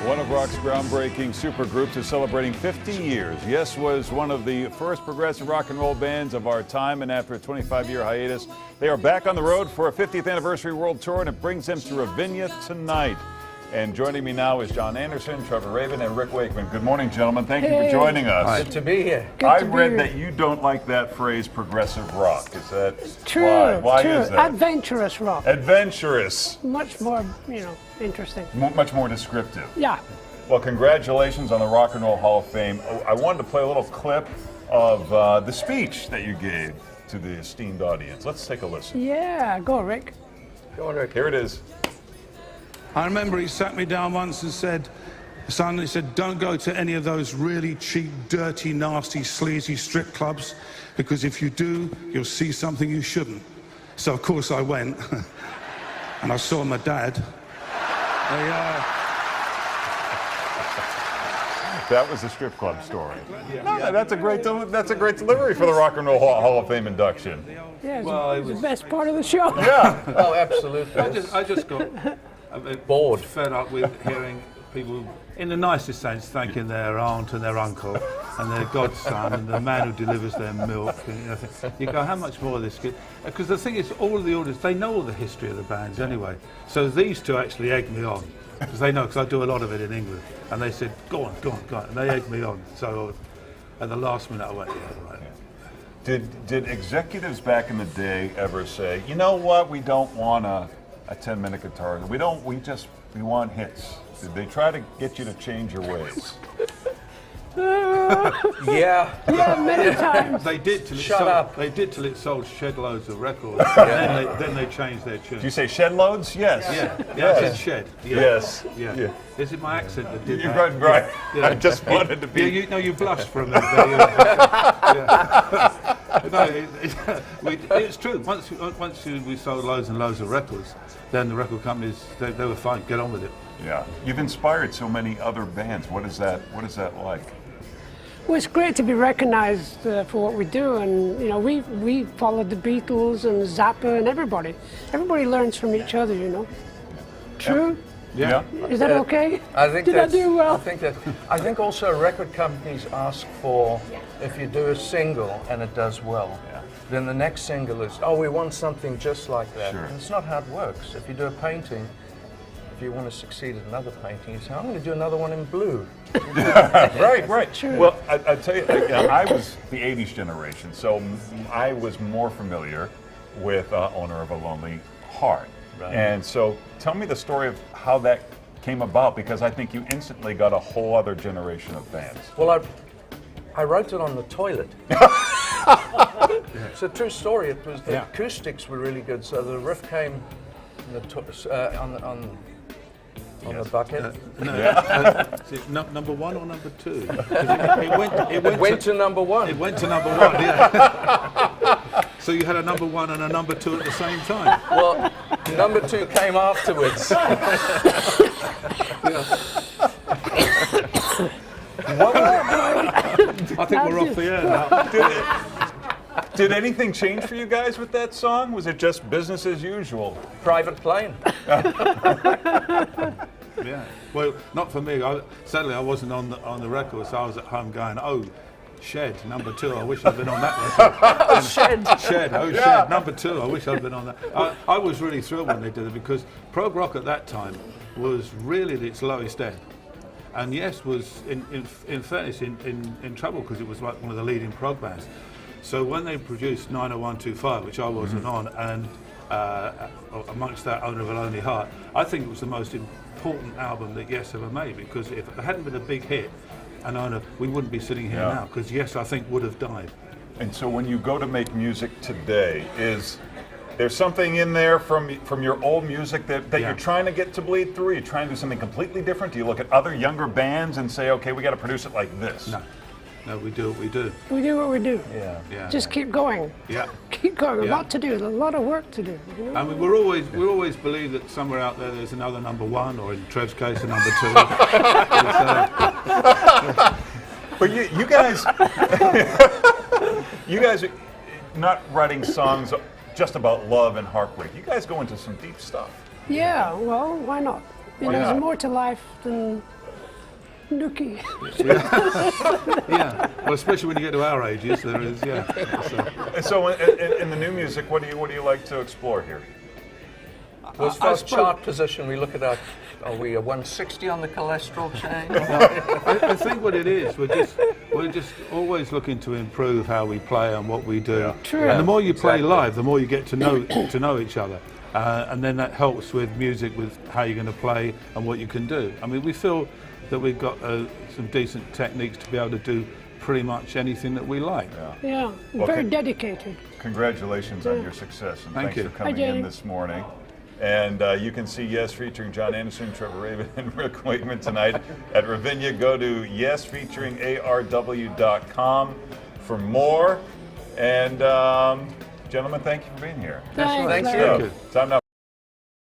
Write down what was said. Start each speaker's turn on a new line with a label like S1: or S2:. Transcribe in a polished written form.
S1: One of rock's groundbreaking supergroups is celebrating 50 years. Yes was one of the first progressive rock and roll bands of our time, and after a 25-year hiatus, they are back on the road for a 50th anniversary world tour, and it brings them to Ravinia tonight. And joining me now is John Anderson, Trevor Rabin, and Rick Wakeman. Good morning, gentlemen. Thank you for joining us.
S2: Good to be here.
S1: I read that you don't like that phrase, progressive rock. Is that
S3: true?
S1: Why? Why
S3: true.
S1: is that?
S3: Adventurous rock.
S1: Adventurous.
S3: Much more, interesting.
S1: Much more descriptive.
S3: Yeah.
S1: Well, congratulations on the Rock and Roll Hall of Fame. I wanted to play a little clip of the speech that you gave to the esteemed audience. Let's take a listen.
S3: Yeah, go Rick.
S2: Go on, Rick.
S1: Here it is.
S4: I remember he sat me down once and said, son, he said, don't go to any of those really cheap, dirty, nasty, sleazy strip clubs, because if you do, you'll see something you shouldn't. So, of course, I went, and I saw my dad.
S1: That was the strip club story. No, that's a great delivery for the Rock and Roll Hall of Fame induction.
S3: Yeah, it was the best part of the show.
S1: Yeah.
S2: Oh, absolutely.
S5: I just got a bit bored, fed up with hearing people, in the nicest sense, thanking their aunt and their uncle and their godson and the man who delivers their milk. And you go, how much more of this? Because the thing is, all of the audience, they know all the history of the bands anyway. So these two actually egged me on, because they know, because I do a lot of it in England. And they said, go on. And they egged me on. So at the last minute, I went, yeah, right.
S1: Did executives back in the day ever say, you know what, we don't want a 10-minute guitar. We want hits. Did they try to get you to change your ways?
S2: Yeah,
S3: many times.
S5: They did till
S2: Shut up.
S5: They did till it sold shed loads of records. Then they changed their tune.
S1: Do you say shed loads? Yes.
S5: Yeah, I said shed. Yeah.
S1: Yes.
S5: Yeah. Is it my accent that did
S1: You're
S5: that?
S1: right.
S5: Yeah.
S1: I just wanted to be.
S5: Yeah, you blushed for a minute. No, it's true. Once we sold loads and loads of records, then the record companies they were fine. Get on with it.
S1: Yeah. You've inspired so many other bands. What is that like?
S3: Well, it's great to be recognized for what we do, and we followed the Beatles and Zappa and everybody. Everybody learns from each other, True?
S1: Yeah.
S3: Is that okay?
S2: I think
S3: Did I do well?
S2: I think also record companies ask for, if you do a single and it does well, then the next single is, we want something just like that.
S1: Sure.
S2: And it's not how it works. If you do a painting, if you want to succeed at another painting, you say, I'm going to do another one in blue.
S1: Right.
S3: True.
S1: Well, I tell you, I was the 80s generation, so I was more familiar with Owner of a Lonely Heart.
S2: Right.
S1: And so tell me the story of how that came about, because I think you instantly got a whole other generation of fans.
S2: Well, I wrote it on the toilet. It's a true story. It was the acoustics were really good, so the riff came on the bucket.
S5: Number one or number two?
S2: It went to number one.
S5: It went to number one. Yeah. So you had a number one and a number two at the same time.
S2: Well, number two came afterwards.
S5: I think we're off the air now.
S1: Did anything change for you guys with that song? Was it just business as usual?
S2: Private plane.
S5: Yeah. Well, not for me. Sadly, I wasn't on the record, so I was at home going, Shed, number two, I wish I'd been on that record. Shed, number two, I wish I'd been on that. I was really thrilled when they did it, because prog rock at that time was really at its lowest end. And Yes was, in fairness, in trouble, because it was like one of the leading prog bands. So when they produced 90125, which I wasn't on, and amongst that Owner of a Lonely Heart, I think it was the most important album that Yes ever made, because if it hadn't been a big hit, and Owner, we wouldn't be sitting here now, because Yes, I think, would have died.
S1: And so when you go to make music today, is there something in there from your old music that you're trying to get to bleed through? You're trying to do something completely different? Do you look at other younger bands and say, okay, we got to produce it like this?
S5: No, we do what we do.
S3: We do what we do.
S5: Yeah.
S3: Just keep going.
S5: Yeah.
S3: Keep going. A lot to do. A lot of work to do.
S5: I mean, we always believe that somewhere out there's another number one, or in Trev's case, a number two.
S1: But you guys, you guys are not writing songs just about love and heartbreak. You guys go into some deep stuff.
S3: Yeah, well, why not?
S1: Why
S3: There's
S1: not?
S3: more to life than nookie.
S5: Yeah, well, especially when you get to our ages, there is, yeah.
S1: And so, in the new music, what do you like to explore here?
S2: Well, as far as chart position, we look at are we a 160 on the cholesterol chain?
S5: I think what it is, we're just always looking to improve how we play and what we do.
S1: Yeah.
S3: True.
S5: And the more you play
S1: Exactly.
S5: live, the more you get to know each other. And then that helps with music, with how you're going to play and what you can do. I mean, we feel that we've got some decent techniques to be able to do pretty much anything that we like.
S3: Yeah,
S1: Well,
S3: very
S1: can-
S3: Dedicated.
S1: Congratulations on your success, and
S5: Thank
S1: thanks
S5: you.
S1: for coming
S3: Hi,
S1: in
S3: Jamie.
S1: this morning. And you can see Yes featuring John Anderson, Trevor Rabin, and Rick Wakeman tonight at Ravinia. Go to yesfeaturingarw.com for more. And gentlemen, thank you for being here.
S3: Thanks,
S2: Thank
S3: Larry.
S2: you.
S1: Time now